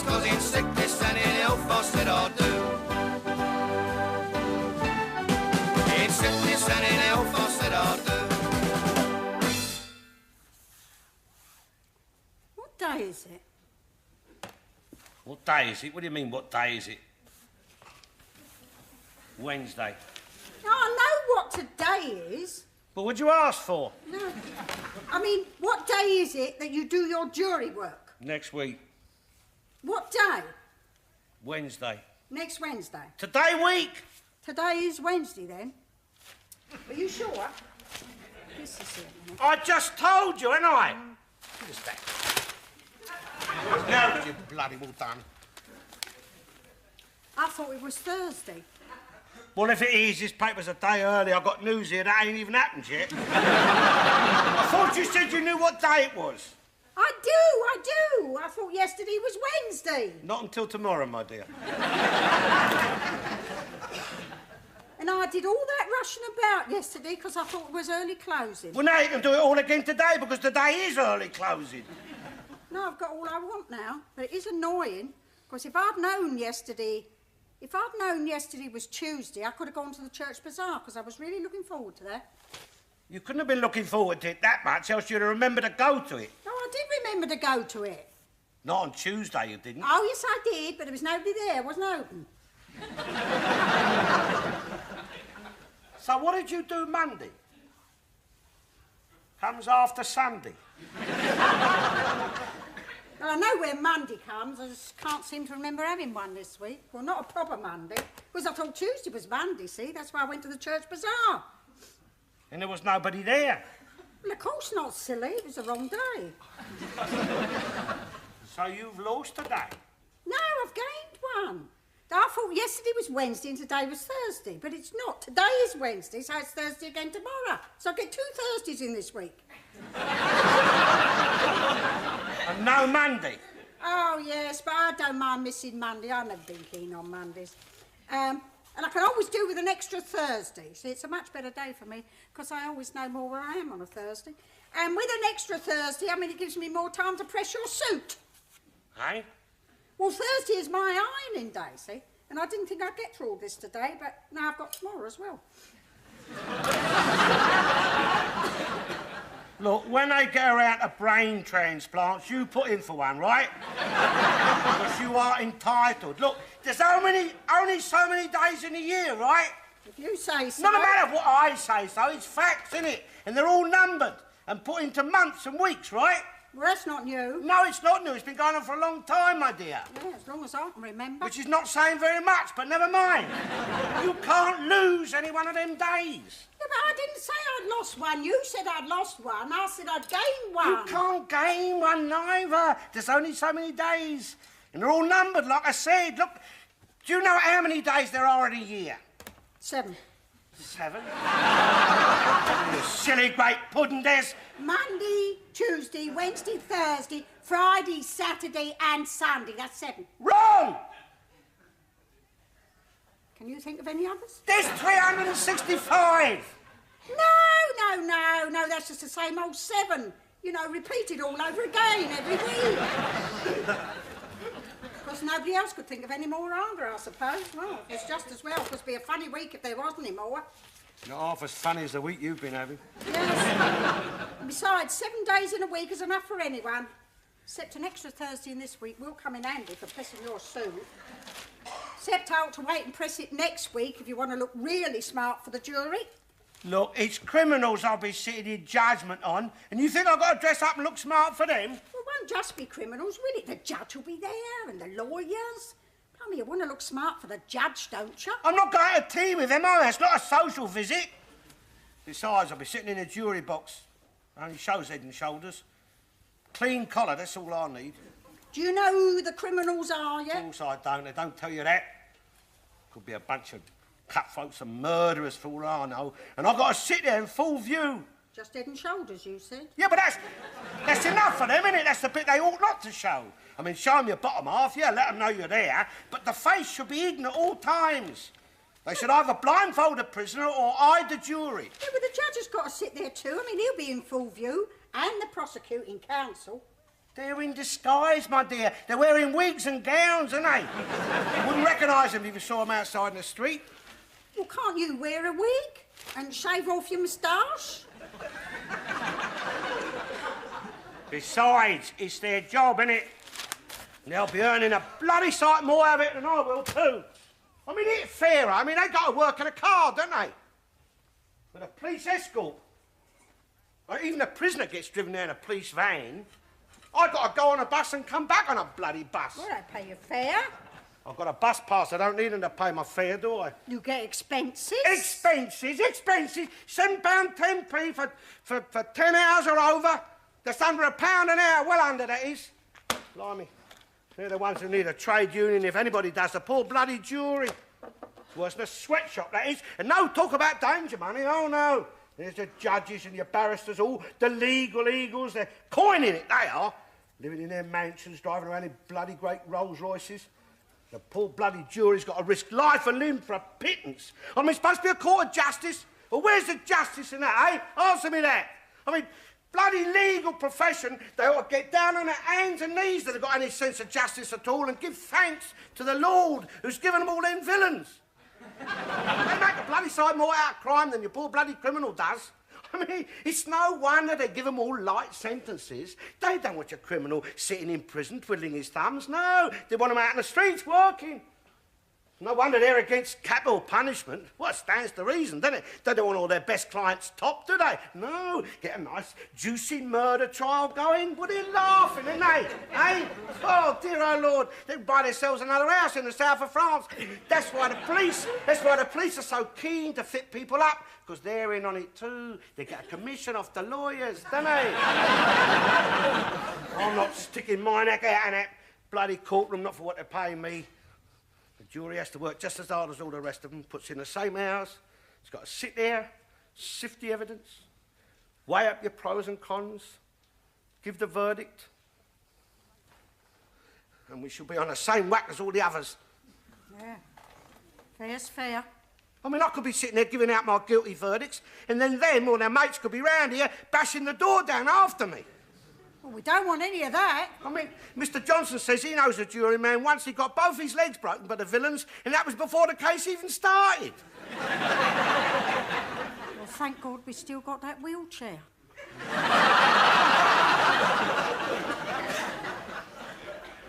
'cause in sickness and in health I said I do. In sickness and in health I said I do. What day is it? What day is it? What do you mean, what day is it? Wednesday. No, I know what today is. But what'd you ask for? No. I mean, what day is it that you do your jury work? Next week. What day? Wednesday. Next Wednesday. Today week? Today is Wednesday, then. Are you sure? This is it. I just told you, ain't I? Give us that. No, you bloody well done. I thought it was Thursday. Well, if it is, this paper's a day early. I've got news here that ain't even happened yet. I thought you said you knew what day it was. I do. I thought yesterday was Wednesday. Not until tomorrow, my dear. And I did all that rushing about yesterday because I thought it was early closing. Well, now you can do it all again today because today is early closing. No, I've got all I want now. But it is annoying because if I'd known yesterday was Tuesday, I could have gone to the church bazaar because I was really looking forward to that. You couldn't have been looking forward to it that much, else you'd have remembered to go to it. No, I did remember to go to it. Not on Tuesday, you didn't. Oh, yes, I did, but there was nobody there. It wasn't open. So what did you do Monday? Comes after Sunday. Well, I know where Monday comes. I just can't seem to remember having one this week. Well, not a proper Monday. Because I thought Tuesday was Monday, see? That's why I went to the church bazaar. And there was nobody there. Well, of course not, silly. It was the wrong day. So you've lost a day? No, I've gained one. I thought yesterday was Wednesday and today was Thursday, but it's not. Today is Wednesday, so it's Thursday again tomorrow. So I get 2 Thursdays in this week. And no Monday? Oh, yes, but I don't mind missing Monday. I've never been keen on Mondays. And I can always do with an extra Thursday. See, it's a much better day for me because I always know more where I am on a Thursday. And with an extra Thursday, I mean, it gives me more time to press your suit. Hey? Well, Thursday is my ironing day, see? And I didn't think I'd get through all this today, but now I've got tomorrow as well. Look, when they get around to brain transplants, you put in for one, right? Because you are entitled. Look, there's only so many days in a year, right? If you say so... Not a matter of what I say so, it's facts, innit? And they're all numbered and put into months and weeks, right? Well, that's not new. No, it's not new. It's been going on for a long time, my dear. Yeah, as long as I can remember. Which is not saying very much, but never mind. You can't lose any one of them days. Yeah, but I didn't say I'd lost one. You said I'd lost one. I said I'd gained one. You can't gain one neither. There's only so many days. And they're all numbered, like I said. Look, do you know how many days there are in a year? 7. 7? You silly great pudding, Des. Monday, Tuesday, Wednesday, Thursday, Friday, Saturday and Sunday. That's 7. Wrong! Can you think of any others? There's 365. No, that's just the same old 7. You know, repeated all over again every week. Because nobody else could think of any more either, I suppose. Well, it's just as well. It would be a funny week if there wasn't any more. Not half as funny as the week you've been having. Yes. Besides, 7 days in a week is enough for anyone. Except an extra Thursday in this week will come in handy for pressing your suit. Except I ought to wait and press it next week if you want to look really smart for the jury. Look, it's criminals I'll be sitting in judgment on, and you think I've got to dress up and look smart for them? Well, it won't just be criminals, will it? The judge will be there, and the lawyers. Tell me, you want to look smart for the judge, don't you? I'm not going to tea with them, am I? It's not a social visit. Besides, I'll be sitting in a jury box. Only shows head and shoulders. Clean collar, that's all I need. Do you know who the criminals are yet? Of course I don't. They don't tell you that. Could be a bunch of cutthroats and murderers for all I know. And I've got to sit there in full view. Just head and shoulders, you said? Yeah, but that's enough for them, isn't it? That's the bit they ought not to show. I mean, show them your bottom half, yeah, let them know you're there, but the face should be hidden at all times. They should either blindfold the prisoner or hide the jury. Yeah, but the judge has got to sit there too. I mean, he'll be in full view, and the prosecuting counsel. They're in disguise, my dear. They're wearing wigs and gowns, aren't they? You wouldn't recognise them if you saw them outside in the street. Well, can't you wear a wig and shave off your moustache? Besides, it's their job, innit? And they'll be earning a bloody sight more of it than I will, too. I mean, it's fair. I mean, they got to work at a car, don't they? With a police escort. Or even a prisoner gets driven there in a police van. I've got to go on a bus and come back on a bloody bus. Well, they pay you fare. I've got a bus pass. I don't need them to pay my fare, do I? You get expenses. Expenses? £7, 10p for 10 hours or over. That's under £1 an hour. Well under, that is. Blimey. They're the ones who need a trade union if anybody does. The poor bloody jury. It's worse than a sweatshop, that is. And no talk about danger money. Oh, no. There's the judges and your barristers, all the legal eagles. They're coining it, they are. Living in their mansions, driving around in bloody great Rolls Royces. The poor bloody jury's got to risk life and limb for a pittance. I mean, it's supposed to be a court of justice. Well, where's the justice in that, eh? Answer me that. I mean, bloody legal profession, they ought to get down on their hands and knees that they've got any sense of justice at all and give thanks to the Lord who's given them all them villains. They make a bloody sight more out of crime than your poor bloody criminal does. I mean, it's no wonder they give them all light sentences. They don't want your criminal sitting in prison twiddling his thumbs. No, they want him out in the streets working. No wonder they're against capital punishment. Well, it stands to reason, doesn't it? They don't want all their best clients topped, do they? No, get a nice, juicy murder trial going. Well, they're laughing, aren't they? Eh? Oh, dear oh, Lord. They buy themselves another house in the south of France. That's why the police are so keen to fit people up, because they're in on it too. They get a commission off the lawyers, don't they? I'm not sticking my neck out in that bloody courtroom, not for what they're paying me. The jury has to work just as hard as all the rest of them, puts in the same hours. It's got to sit there, sift the evidence, weigh up your pros and cons, give the verdict. And we shall be on the same whack as all the others. Yeah, fair's fair. I mean, I could be sitting there giving out my guilty verdicts, and then them or their mates could be round here bashing the door down after me. Well, we don't want any of that. I mean, Mr. Johnson says he knows a juryman once he got both his legs broken by the villains, and that was before the case even started. Well, thank God we still got that wheelchair.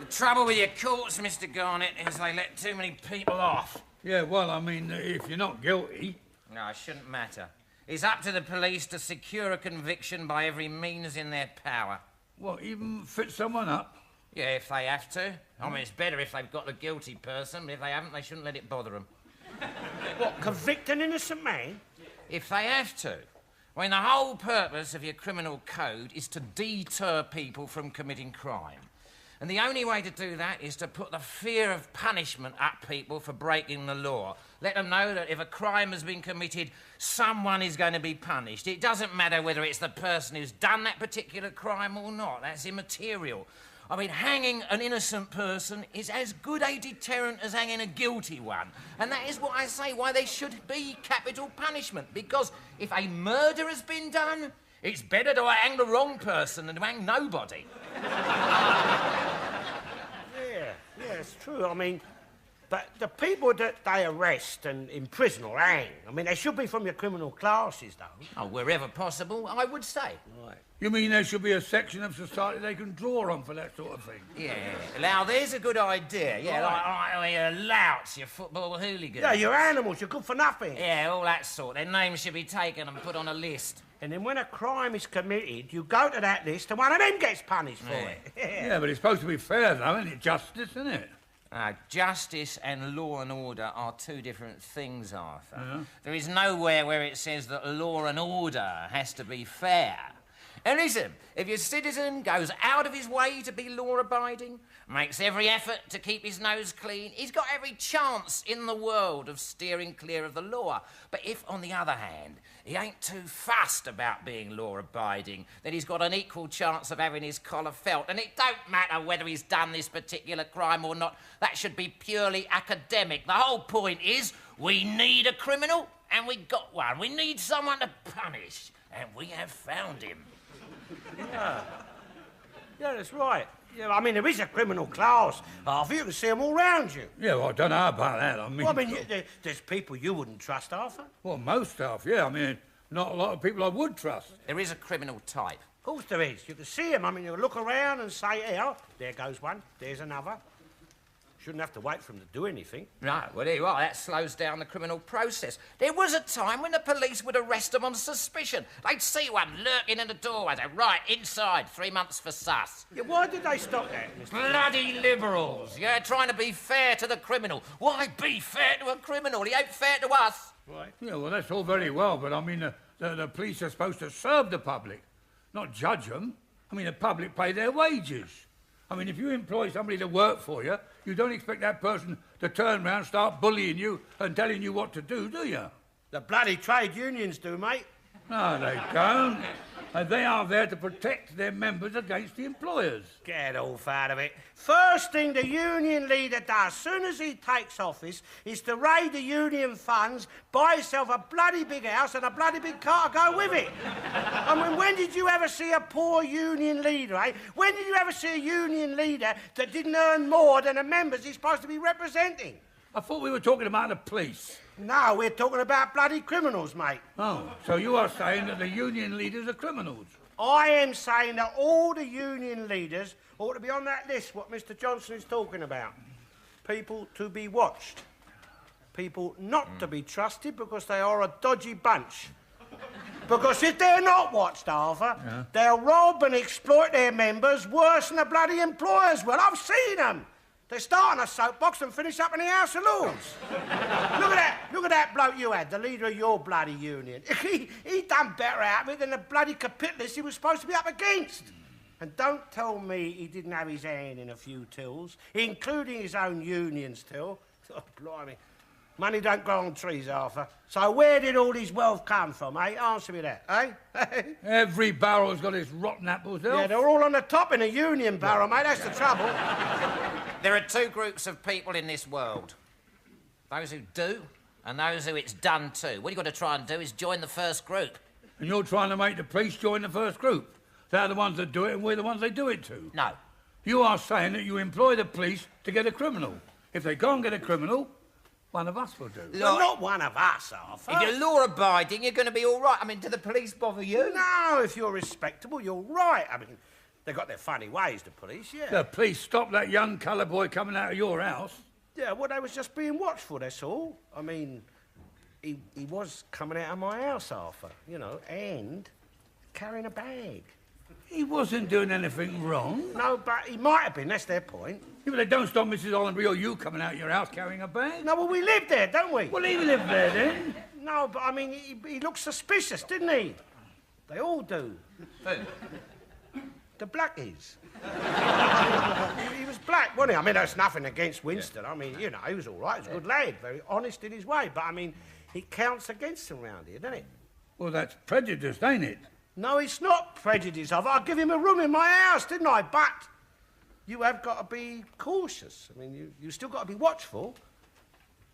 The trouble with your courts, Mr. Garnett, is they let too many people off. Yeah, well, I mean, if you're not guilty... No, it shouldn't matter. It's up to the police to secure a conviction by every means in their power. What, even fit someone up? Yeah, if they have to. I mean, it's better if they've got the guilty person, but if they haven't, they shouldn't let it bother them. What, convict an innocent man? If they have to. I mean, the whole purpose of your criminal code is to deter people from committing crime. And the only way to do that is to put the fear of punishment at people for breaking the law. Let them know that if a crime has been committed, someone is going to be punished. It doesn't matter whether it's the person who's done that particular crime or not. That's immaterial. I mean, hanging an innocent person is as good a deterrent as hanging a guilty one. And that is what I say, why there should be capital punishment. Because if a murder has been done, it's better to hang the wrong person than to hang nobody. Yeah, it's true. I mean, but the people that they arrest and imprison or hang, I mean, they should be from your criminal classes, though. Oh, wherever possible, I would say. Right. You mean there should be a section of society they can draw on for that sort of thing? Yeah. Now, there's a good idea. Yeah, like your louts, your football hooligans. Yeah, you're animals. You're good for nothing. Yeah, all that sort. Their names should be taken and put on a list. And then when a crime is committed, you go to that list and one of them gets punished for it. Yeah, but it's supposed to be fair, though, isn't it? Justice, isn't it? Justice and law and order are two different things, Arthur. Yeah. There is nowhere where it says that law and order has to be fair. And listen, if your citizen goes out of his way to be law-abiding, makes every effort to keep his nose clean, he's got every chance in the world of steering clear of the law. But if, on the other hand, he ain't too fussed about being law-abiding, then he's got an equal chance of having his collar felt. And it don't matter whether he's done this particular crime or not. That should be purely academic. The whole point is we need a criminal, and we got one. We need someone to punish, and we have found him. Yeah, that's right. Yeah, I mean, there is a criminal class, Arthur. You can see them all round you. Yeah, well, I don't know about that. I mean... Well, I mean, there's people you wouldn't trust, Arthur. Well, most stuff, yeah. I mean, not a lot of people I would trust. There is a criminal type. Of course there is. You can see them. I mean, you look around and say, "Here, there goes one. There's another." Shouldn't have to wait for them to do anything. No, well, there you are. That slows down the criminal process. There was a time when the police would arrest them on suspicion. They'd see one lurking in the doorway. They'd, right, inside, 3 months for sus. Yeah, why did they stop that, Mr. Bloody liberals, yeah, trying to be fair to the criminal. Why be fair to a criminal? He ain't fair to us. Right. Yeah, well, that's all very well, but I mean, the police are supposed to serve the public, not judge them. I mean, the public pay their wages. I mean, if you employ somebody to work for you, you don't expect that person to turn round, start bullying you and telling you what to do you? The bloody trade unions do, mate. No, they don't. And they are there to protect their members against the employers. Get off out of it. First thing the union leader does, soon as he takes office, is to raid the union funds, buy himself a bloody big house and a bloody big car to go with it. I mean, when did you ever see a poor union leader, eh? When did you ever see a union leader that didn't earn more than the members he's supposed to be representing? I thought we were talking about the police. No, we're talking about bloody criminals, mate. Oh, so you are saying that the union leaders are criminals? I am saying that all the union leaders ought to be on that list, what Mr. Johnson is talking about. People to be watched. People not to be trusted because they are a dodgy bunch. Because if they're not watched, Arthur, they'll rob and exploit their members worse than the bloody employers will. I've seen them. They start on a soapbox and finish up in the House of Lords. Look at that bloke you had, the leader of your bloody union. He done better out of it than the bloody capitalist he was supposed to be up against. And don't tell me he didn't have his hand in a few tills, including his own union's till. Oh, blimey. Money don't grow on trees, Arthur. So where did all his wealth come from, eh? Answer me that, eh? Every barrel's got its rotten apples, Yeah, they're all on the top in a union barrel, mate. That's the trouble. There are two groups of people in this world. Those who do and those who it's done to. What you've got to try and do is join the first group. And you're trying to make the police join the first group. They're the ones that do it and we're the ones they do it to. No. You are saying that you employ the police to get a criminal. If they can't get a criminal, one of us will do. Well, not one of us, Arthur. If you're law-abiding, you're going to be all right. I mean, do the police bother you? No, if you're respectable, you're right. I mean, they've got their funny ways, the police, yeah. The police stopped that young colour boy coming out of your house. Yeah, well, they was just being watchful, that's all. I mean, he was coming out of my house, Arthur, you know, and carrying a bag. He wasn't doing anything wrong. No, but he might have been, that's their point. Yeah, but they don't stop Mrs. Hollandby or you coming out of your house carrying a bag. No, well, we lived there, don't we? Well, he lived there then. No, but I mean, he looked suspicious, didn't he? They all do. Who? The blackies. He was black, wasn't he? I mean, there's nothing against Winston. Yeah. I mean, you know, he was all right. He was a good lad, very honest in his way. But, I mean, he counts against him round here, doesn't it? Well, that's prejudice, ain't it? No, it's not prejudice. I'll give him a room in my house, didn't I? But you have got to be cautious. I mean, you still got to be watchful.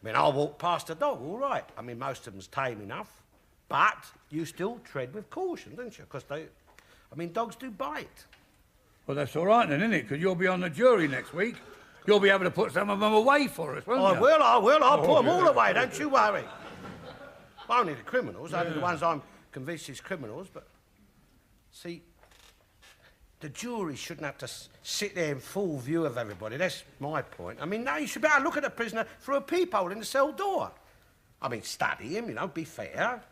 I mean, I'll walk past a dog, all right. I mean, most of them's tame enough. But you still tread with caution, don't you? Because dogs do bite. Well, that's all right then, isn't it? Because you'll be on the jury next week. You'll be able to put some of them away for us, won't you? I will. I'll put them all away, don't you worry. Well, only the criminals, only the ones I'm convinced is criminals, but... See, the jury shouldn't have to sit there in full view of everybody. That's my point. I mean, no, you should be able to look at the prisoner through a peephole in the cell door. I mean, study him, you know, be fair.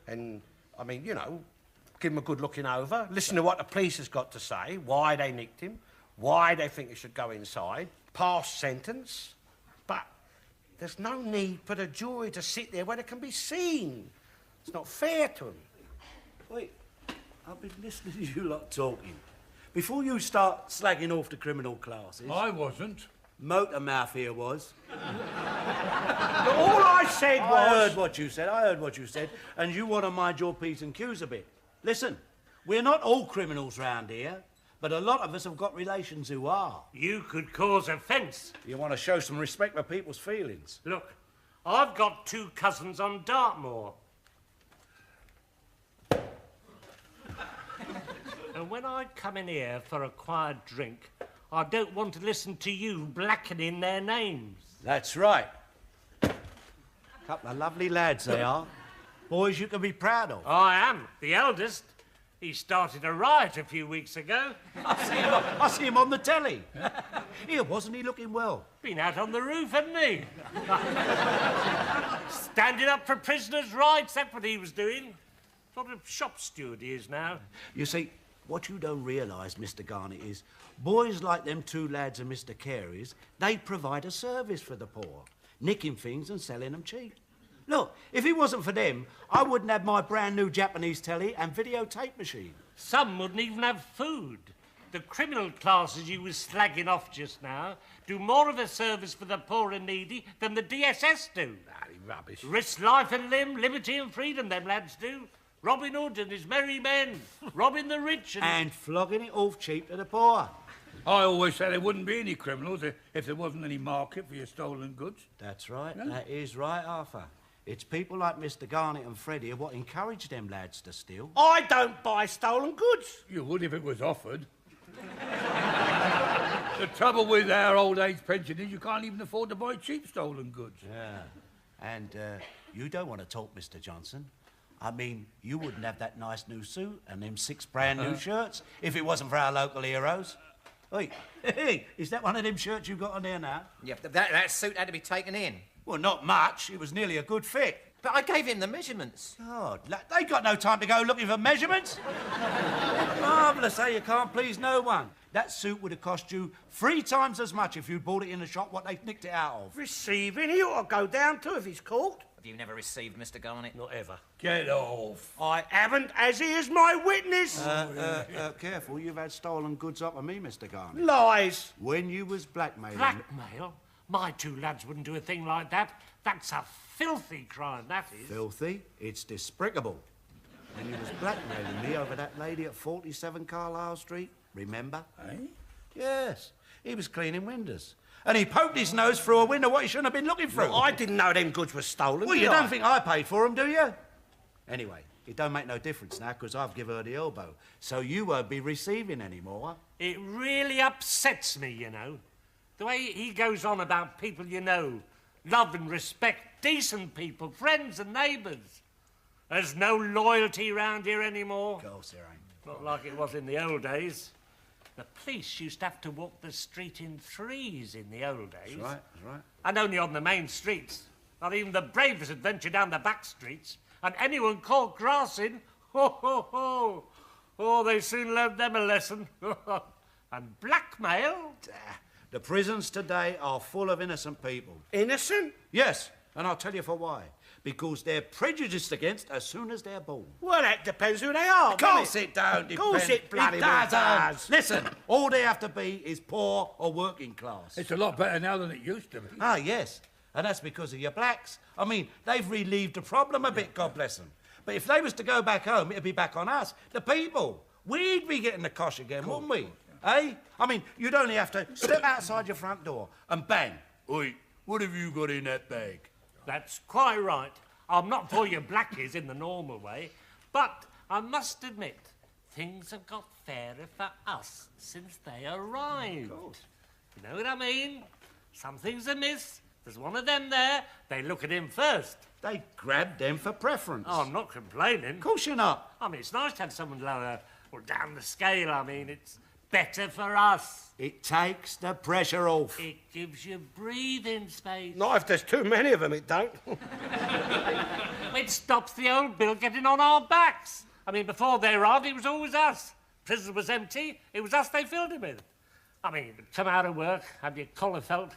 And, I mean, you know, give him a good looking over. Listen to what the police has got to say, why they nicked him, why they think he should go inside, pass sentence. But there's no need for the jury to sit there where they can be seen. It's not fair to them. Wait. I've been listening to you lot talking. Before you start slagging off the criminal classes... I wasn't. Motormouth here was. But all I said was... I heard what you said, and you want to mind your P's and Q's a bit. Listen, we're not all criminals round here, but a lot of us have got relations who are. You could cause offence. You want to show some respect for people's feelings. Look, I've got 2 cousins on Dartmoor. And when I come in here for a quiet drink, I don't want to listen to you blackening their names. That's right. Couple of lovely lads they are. Boys you can be proud of. I am, the eldest. He started a riot a few weeks ago. I see him on the telly. Here, wasn't he looking well? Been out on the roof, hadn't he? Standing up for prisoners' rights, that's what he was doing. Sort of shop steward he is now. You see, what you don't realise, Mr. Garnett, is boys like them two lads and Mr. Carey's, they provide a service for the poor, nicking things and selling them cheap. Look, if it wasn't for them, I wouldn't have my brand new Japanese telly and videotape machine. Some wouldn't even have food. The criminal classes you was slagging off just now do more of a service for the poor and needy than the DSS do. Rubbish. Risk life and limb, liberty and freedom, them lads do. Robin Hood and his merry men, robbing the rich And flogging it off cheap to the poor. I always said there wouldn't be any criminals if there wasn't any market for your stolen goods. That's right, that is right, Arthur. It's people like Mr. Garnett and Freddie what encourage them lads to steal. I don't buy stolen goods. You would if it was offered. The trouble with our old age pension is you can't even afford to buy cheap stolen goods. Yeah. And you don't want to talk, Mr. Johnson. I mean, you wouldn't have that nice new suit and them 6 brand new shirts if it wasn't for our local heroes. Hey, is that one of them shirts you've got on there now? Yeah, but that suit had to be taken in. Well, not much. It was nearly a good fit. But I gave him the measurements. God, they got no time to go looking for measurements. Marvellous, say you can't please no one. That suit would have cost you 3 times as much if you bought it in the shop what they nicked it out of. Receiving, he ought to go down too if he's caught. Have you never received, Mr. Garnett? Not ever. Get off. I haven't, as he is my witness. Careful, you've had stolen goods off of me, Mr. Garnett. Lies. When you was blackmailing... Blackmail? My 2 lads wouldn't do a thing like that. That's a filthy crime, that is. Filthy? It's despicable. When you was blackmailing me over that lady at 47 Carlisle Street, remember? Eh? Yes. He was cleaning windows. And he poked his nose through a window what he shouldn't have been looking through. I didn't know them goods were stolen. Well, did you I? don't think I paid for them, do you? Anyway, it don't make no difference now, because I've given her the elbow. So you won't be receiving any more. It really upsets me, you know. The way he goes on about people you know, love and respect, decent people, friends and neighbours. There's no loyalty round here anymore. Of course there ain't. Not like it was in the old days. The police used to have to walk the street in 3s in the old days. That's right, that's right. And only on the main streets. Not even the bravest would venture down the back streets. And anyone caught grassing, oh, they soon learned them a lesson. And blackmail? The prisons today are full of innocent people. Innocent? Yes, and I'll tell you for why. Because they're prejudiced against as soon as they're born. Well, that depends who they are. Of course it don't. Of course it bloody well does. Listen, all they have to be is poor or working class. It's a lot better now than it used to be. Ah, yes. And that's because of your blacks. I mean, they've relieved the problem a bit, God bless them. But if they was to go back home, it'd be back on us, the people. We'd be getting the cosh again, wouldn't we? Eh? I mean, you'd only have to step outside your front door and bang. Oi, what have you got in that bag? That's quite right. I'm not for your blackies in the normal way, but I must admit, things have got fairer for us since they arrived. You know what I mean? Something's amiss. There's one of them there. They look at him first. They grabbed them for preference. Oh, I'm not complaining. Of course you're not. I mean, it's nice to have someone lower or down the scale. I mean, it's better for us. It takes the pressure off. It gives you breathing space. Not if there's too many of them, it don't. It stops the old bill getting on our backs. I mean, before they arrived, it was always us. Prison was empty, it was us they filled it with. I mean, you'd come out of work, have your collar felt,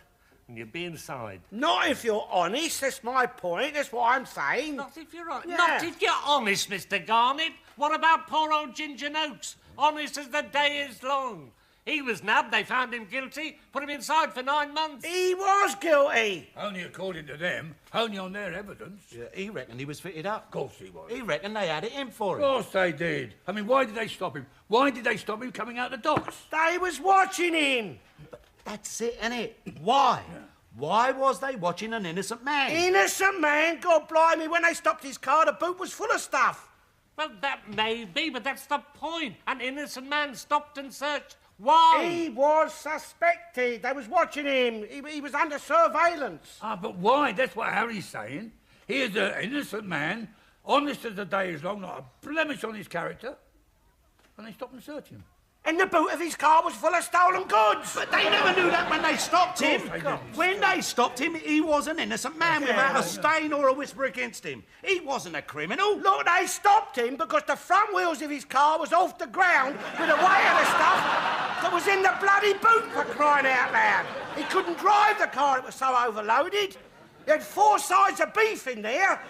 and you'd be inside. Not if you're honest, that's my point, that's what I'm saying. Not if you're honest. Yeah. Not if you're honest, Mr. Garnett. What about poor old Ginger Noakes? Honest as the day is long. He was nabbed, they found him guilty, put him inside for 9 months. He was guilty. Only according to them, only on their evidence. Yeah, he reckoned he was fitted up. Of course he was. He reckoned they had it in for Of him. course they did. I mean, why did they stop him? Why did they stop him coming out the docks? They was watching him. That's it, innit? Why? Why was they watching an innocent man? Innocent man? God blimey, when they stopped his car, the boot was full of stuff. Well, that may be, but that's the point. An innocent man stopped and searched. Why? He was suspected. They was watching him. He was under surveillance. Ah, but why? That's what Harry's saying. He is an innocent man, honest as the day is long, not a blemish on his character. And they stopped and searched him. And the boot of his car was full of stolen goods. But they never knew that when they stopped him. They didn't. When they stopped him, he was an innocent man without a stain or a whisper against him. He wasn't a criminal. Look, they stopped him because the front wheels of his car was off the ground with the weight of the stuff that was in the bloody boot, for crying out loud. He couldn't drive the car, it was so overloaded. He had 4 sides of beef in there,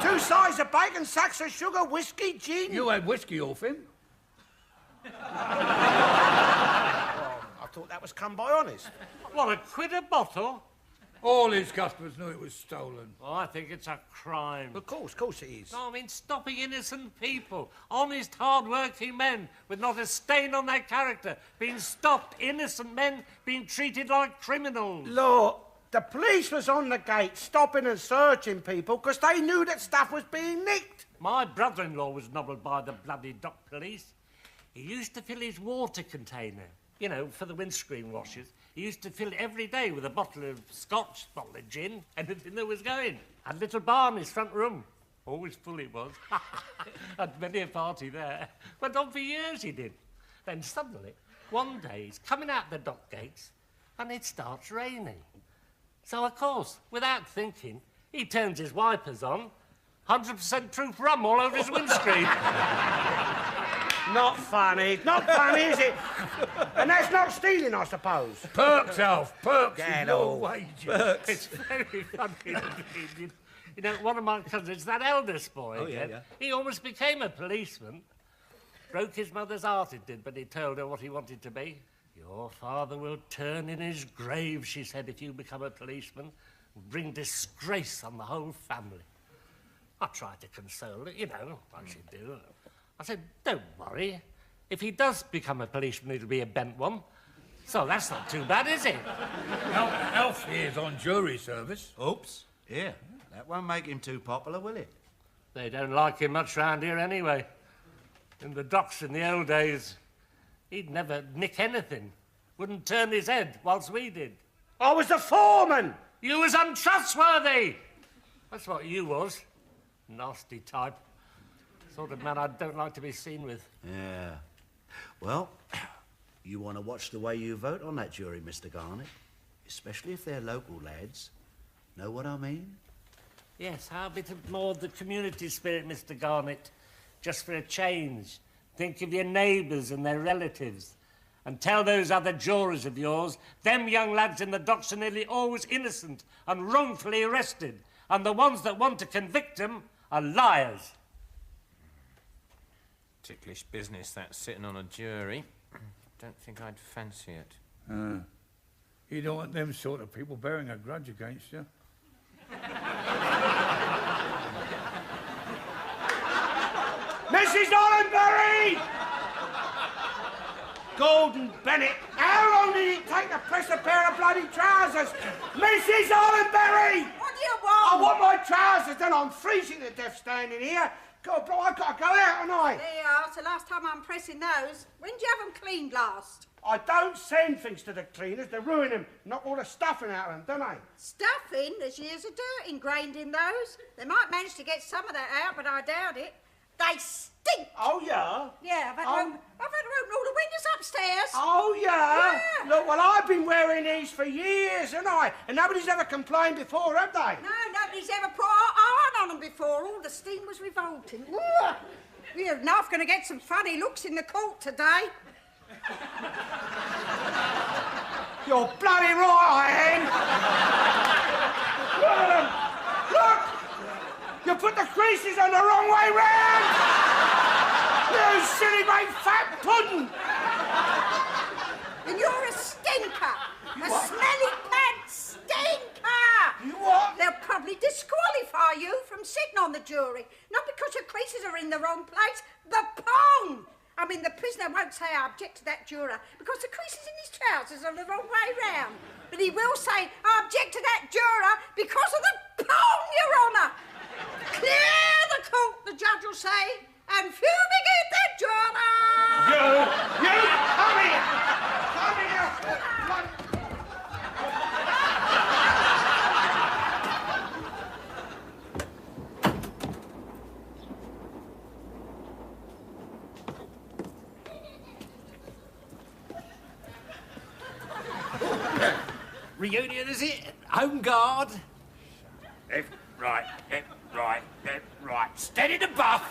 2 sides of bacon, sacks of sugar, whiskey, gin. You had whiskey off him. I thought that was come by honest. What, £1 a bottle? All his customers knew it was stolen. Oh, I think it's a crime. Of course it is. No, I mean, stopping innocent people, honest, hard-working men with not a stain on their character, being stopped, innocent men being treated like criminals. Look, the police was on the gate stopping and searching people because they knew that stuff was being nicked. My brother-in-law was nobbled by the bloody dock police. He used to fill his water container, you know, for the windscreen washers. He used to fill it every day with a bottle of scotch, bottle of gin, anything that was going. Had a little bar in his front room. Always full it was. Had many a party there. Went on for years he did. Then suddenly, one day he's coming out the dock gates and it starts raining. So, of course, without thinking, he turns his wipers on. 100% proof rum all over his windscreen. Not funny, is it? And that's not stealing, I suppose. Perks, Alf, perks. Get No off. wages. It's very funny indeed. You know, one of my cousins, that eldest boy, he almost became a policeman. Broke his mother's heart, it did, but he told her what he wanted to be. Your father will turn in his grave, she said, if you become a policeman. Bring disgrace on the whole family. I tried to console her, you know, like she do. I said, don't worry. If he does become a policeman, it'll be a bent one. So that's not too bad, is it? Alf here's on jury service. Oops. Yeah, that won't make him too popular, will it? They don't like him much round here anyway. In the docks in the old days, he'd never nick anything. Wouldn't turn his head whilst we did. I was the foreman. You was untrustworthy. That's what you was. Nasty type. Sort of man I don't like to be seen with. Yeah. Well, you want to watch the way you vote on that jury, Mr. Garnett? Especially if they're local lads. Know what I mean? Yes, how a bit more of the community spirit, Mr. Garnett. Just for a change. Think of your neighbours and their relatives. And tell those other jurors of yours, them young lads in the docks are nearly always innocent and wrongfully arrested. And the ones that want to convict them are liars. Ticklish business, that, sitting on a jury. Don't think I'd fancy it. You don't want them sort of people bearing a grudge against you. Mrs. Ollenberry! Gordon Bennett, how long did it take to press a pair of bloody trousers? Mrs. Ollenberry! What do you want? I want my trousers done. I'm freezing to death standing here. God, bro, I've got to go out, haven't I? There you are. It's the last time I'm pressing those. When did you have them cleaned last? I don't send things to the cleaners. They ruin them. Knock all the stuffing out of them, don't they? Stuffing? There's years of dirt ingrained in those. They might manage to get some of that out, but I doubt it. They stink. Oh, yeah? Yeah, I've had to open all the windows upstairs. Oh, yeah? Yeah. Look, well, I've been wearing these for years, haven't I? And nobody's ever complained before, have they? No, nobody's ever put iron on them before. All the steam was revolting. Ugh. We're enough going to get some funny looks in the court today. You're bloody right, I am. Look! You put the creases on the wrong way round! You silly mate fat pudding! And you're a stinker! A smelly pants stinker! You what? They'll probably disqualify you from sitting on the jury. Not because your creases are in the wrong place, the pong! I mean, the prisoner won't say I object to that juror because the creases in his trousers are the wrong way round. But he will say I object to that juror because of the pong, Your Honour. Clear the court, the judge will say, and fumigate the Johnny! You come here! Come here! Reunion, is it? Home guard? Left, right, left, right, left, right. Steady to buff.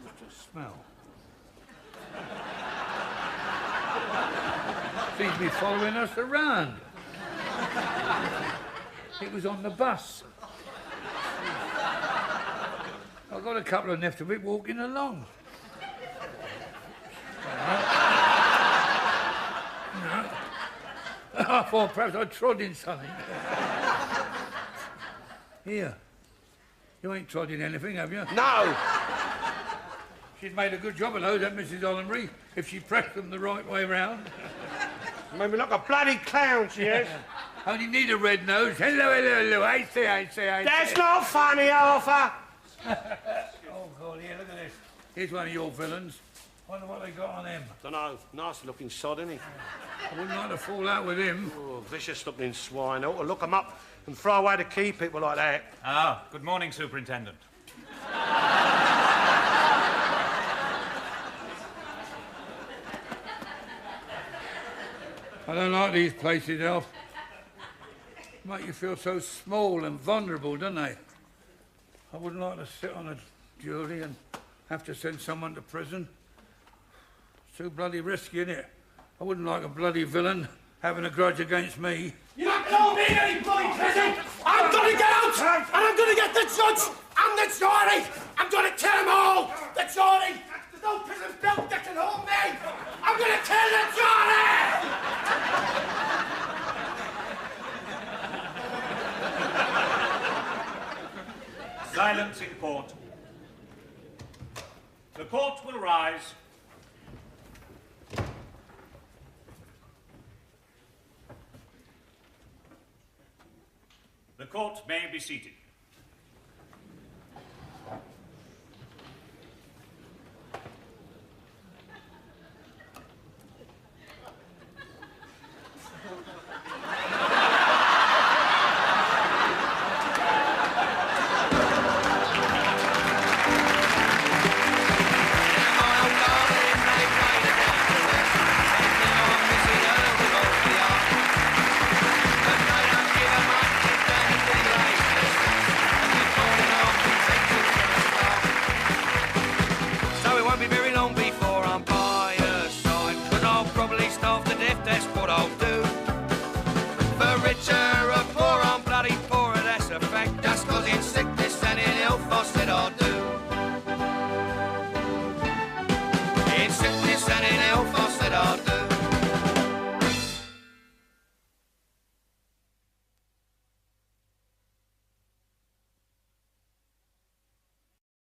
What's the smell? Seems to be following us around. It was on the bus. I got a couple of left of it walking along. I thought perhaps I trod in something. Here. You ain't trod in anything, have you? No! She's made a good job of those, that Mrs. Hollenbury, if she pressed them the right way round. Made me look a bloody clown, she is. Only need a red nose. Hello, hello, hello. I see. That's not funny, Arthur. Oh, God, here, look at this. Here's one of your villains. Wonder what they got on him. Dunno, nice looking sod, isn't he? I wouldn't like to fall out with him. Oh, vicious looking swine. I ought to look 'em up and throw away the key people like that. Ah, good morning, Superintendent. I don't like these places, Elf. Make you feel so small and vulnerable, don't they? I wouldn't like to sit on a jury and have to send someone to prison. It's too bloody risky, isn't it? I wouldn't like a bloody villain having a grudge against me. You're not going to be any bloody prison! I'm going to get out! And I'm going to get the judge and the jury! I'm going to kill them all! The jury! There's no prison built that can hold me! I'm going to kill the jury! Silence in court. The court will rise. The court may be seated.